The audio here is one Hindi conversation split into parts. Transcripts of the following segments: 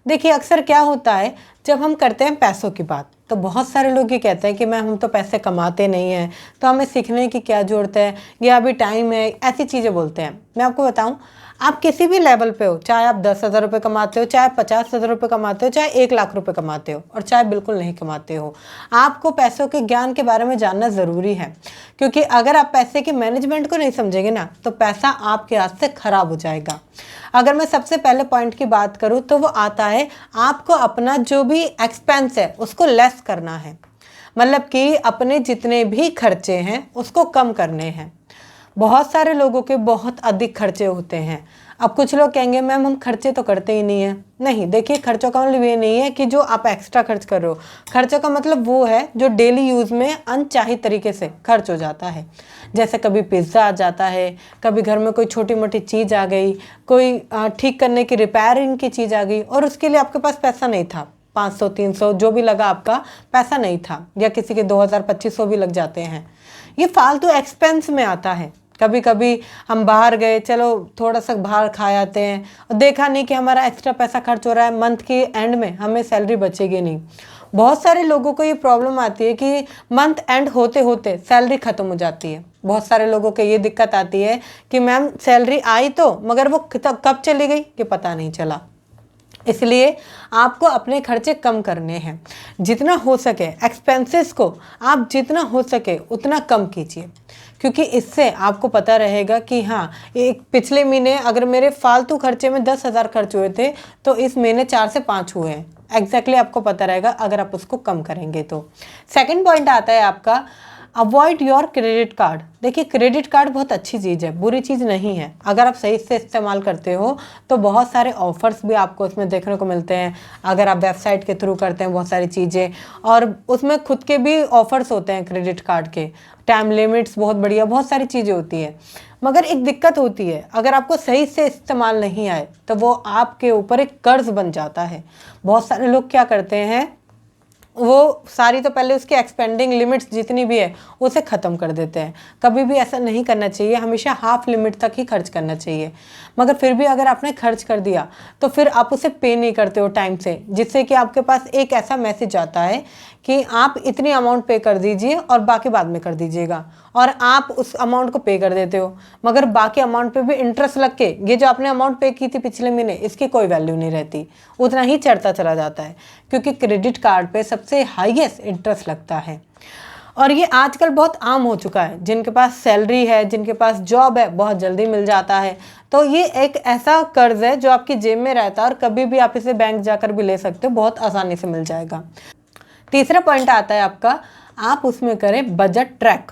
देखिए अक्सर क्या होता है जब हम करते हैं पैसों की बात, तो बहुत सारे लोग ये कहते हैं कि मैम हम तो पैसे कमाते नहीं हैं, तो हमें सीखने की क्या ज़रूरत है, या अभी टाइम है, ऐसी चीज़ें बोलते हैं। मैं आपको बताऊं, आप किसी भी लेवल पे हो, चाहे आप 10,000 रुपये कमाते हो, चाहे 50,000 रुपये कमाते हो, चाहे 1 लाख रुपये कमाते हो, और चाहे बिल्कुल नहीं कमाते हो, आपको पैसों के ज्ञान के बारे में जानना ज़रूरी है। क्योंकि अगर आप पैसे की मैनेजमेंट को नहीं समझेंगे ना, तो पैसा आपके हाथ से खराब हो जाएगा। अगर मैं सबसे पहले पॉइंट की बात करूं तो वो आता है, आपको अपना जो भी एक्सपेंस है उसको लेस करना है। मतलब कि अपने जितने भी खर्चे हैं उसको कम करने हैं। बहुत सारे लोगों के बहुत अधिक खर्चे होते हैं। अब कुछ लोग कहेंगे मैम हम खर्चे तो करते ही नहीं हैं। नहीं, देखिए खर्चों का मतलब ये नहीं है कि जो आप एक्स्ट्रा खर्च कर रहे हो। खर्चों का मतलब वो है जो डेली यूज़ में अनचाही तरीके से खर्च हो जाता है। जैसे कभी पिज़्ज़ा आ जाता है, कभी घर में कोई छोटी मोटी चीज़ आ गई, कोई ठीक करने की रिपेयरिंग की चीज़ आ गई, और उसके लिए आपके पास पैसा नहीं था, 500 300 जो भी लगा आपका पैसा नहीं था, या किसी के 2000 2500 भी लग जाते हैं। ये फालतू एक्सपेंस में आता है। कभी कभी हम बाहर गए, चलो थोड़ा सा बाहर खा आते हैं, और देखा नहीं कि हमारा एक्स्ट्रा पैसा खर्च हो रहा है, मंथ के एंड में हमें सैलरी बचेगी नहीं। बहुत सारे लोगों को ये प्रॉब्लम आती है कि मंथ एंड होते होते सैलरी ख़त्म हो जाती है। बहुत सारे लोगों को ये दिक्कत आती है कि मैम सैलरी आई तो, मगर वो कब चली गई कि पता नहीं चला। इसलिए आपको अपने खर्चे कम करने हैं। जितना हो सके एक्सपेंसेस को आप जितना हो सके उतना कम कीजिए, क्योंकि इससे आपको पता रहेगा कि हाँ, एक पिछले महीने अगर मेरे फालतू खर्चे में 10,000 खर्च हुए थे, तो इस महीने 4 से 5 हुए हैं। एग्जैक्टली आपको पता रहेगा अगर आप उसको कम करेंगे तो। सेकंड पॉइंट आता है आपका, अवॉइड योर क्रेडिट कार्ड। देखिए क्रेडिट कार्ड बहुत अच्छी चीज़ है, बुरी चीज़ नहीं है। अगर आप सही से इस्तेमाल करते हो तो बहुत सारे ऑफर्स भी आपको उसमें देखने को मिलते हैं। अगर आप वेबसाइट के थ्रू करते हैं बहुत सारी चीज़ें, और उसमें खुद के भी ऑफर्स होते हैं क्रेडिट कार्ड के, टाइम लिमिट्स बहुत बढ़िया, बहुत सारी चीज़ें होती है। मगर एक दिक्कत होती है, अगर आपको सही से इस्तेमाल नहीं आए तो वो आपके ऊपर एक कर्ज बन जाता है। बहुत सारे लोग क्या करते हैं, वो सारी तो पहले उसकी एक्सपेंडिंग लिमिट्स जितनी भी है उसे ख़त्म कर देते हैं। कभी भी ऐसा नहीं करना चाहिए, हमेशा हाफ लिमिट तक ही खर्च करना चाहिए। मगर फिर भी अगर आपने खर्च कर दिया तो फिर आप उसे पे नहीं करते हो टाइम से, जिससे कि आपके पास एक ऐसा मैसेज आता है कि आप इतनी अमाउंट पे कर दीजिए और बाकी बाद में कर दीजिएगा, और आप उस अमाउंट को पे कर देते हो, मगर बाकी अमाउंट पे भी इंटरेस्ट लग के ये जो आपने अमाउंट पे की थी पिछले महीने, इसकी कोई वैल्यू नहीं रहती, उतना ही चढ़ता चला जाता है, क्योंकि क्रेडिट कार्ड पे सबसे हाईएस्ट इंटरेस्ट लगता है। और ये आजकल बहुत आम हो चुका है। जिनके पास सैलरी है, जिनके पास जॉब है, बहुत जल्दी मिल जाता है। तो ये एक ऐसा कर्ज है जो आपकी जेब में रहता है, और कभी भी आप इसे बैंक जाकर भी ले सकते हो, बहुत आसानी से मिल जाएगा। तीसरा पॉइंट आता है आपका, आप उसमें करें बजट ट्रैक।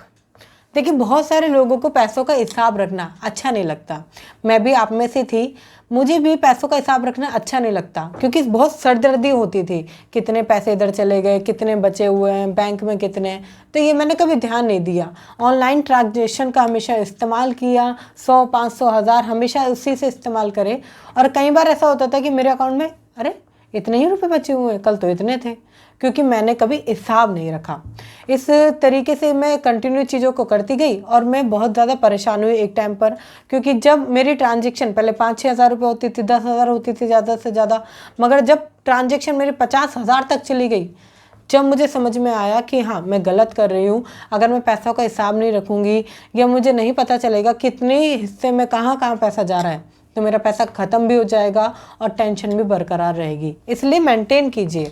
देखिए बहुत सारे लोगों को पैसों का हिसाब रखना अच्छा नहीं लगता, मैं भी आप में से थी। मुझे भी पैसों का हिसाब रखना अच्छा नहीं लगता, क्योंकि बहुत सरदर्दी होती थी, कितने पैसे इधर चले गए, कितने बचे हुए हैं, बैंक में कितने हैं, तो ये मैंने कभी ध्यान नहीं दिया। ऑनलाइन ट्रांजेक्शन का हमेशा इस्तेमाल किया, 100 500 1000 हमेशा उसी से इस्तेमाल करे। और कई बार ऐसा होता था कि मेरे अकाउंट में अरे इतने ही रुपए बचे हुए हैं, कल तो इतने थे, क्योंकि मैंने कभी हिसाब नहीं रखा। इस तरीके से मैं कंटिन्यू चीज़ों को करती गई, और मैं बहुत ज़्यादा परेशान हुई एक टाइम पर, क्योंकि जब मेरी ट्रांजैक्शन पहले 5-6 हज़ार रुपये होती थी, 10,000 होती थी ज़्यादा से ज़्यादा, मगर जब ट्रांजैक्शन मेरी 50,000 तक चली गई, जब मुझे समझ में आया कि हाँ मैं गलत कर रही हूँ, अगर मैं पैसों का हिसाब नहीं रखूँगी, या मुझे नहीं पता चलेगा कितने हिस्से में कहाँ कहाँ पैसा जा रहा है, तो मेरा पैसा ख़त्म भी हो जाएगा और टेंशन भी बरकरार रहेगी। इसलिए मेंटेन कीजिए।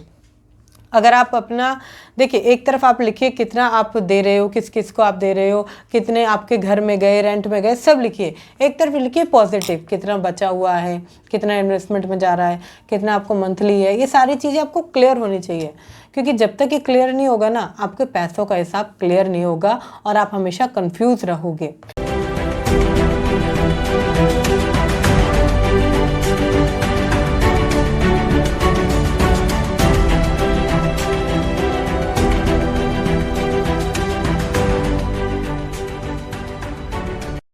अगर आप अपना देखिए, एक तरफ आप लिखिए कितना आप दे रहे हो, किस किस को आप दे रहे हो, कितने आपके घर में गए, रेंट में गए, सब लिखिए। एक तरफ लिखिए पॉजिटिव, कितना बचा हुआ है, कितना इन्वेस्टमेंट में जा रहा है, कितना आपको मंथली है, ये सारी चीज़ें आपको क्लियर होनी चाहिए। क्योंकि जब तक ये क्लियर नहीं होगा ना, आपके पैसों का हिसाब क्लियर नहीं होगा और आप हमेशा कंफ्यूज रहोगे।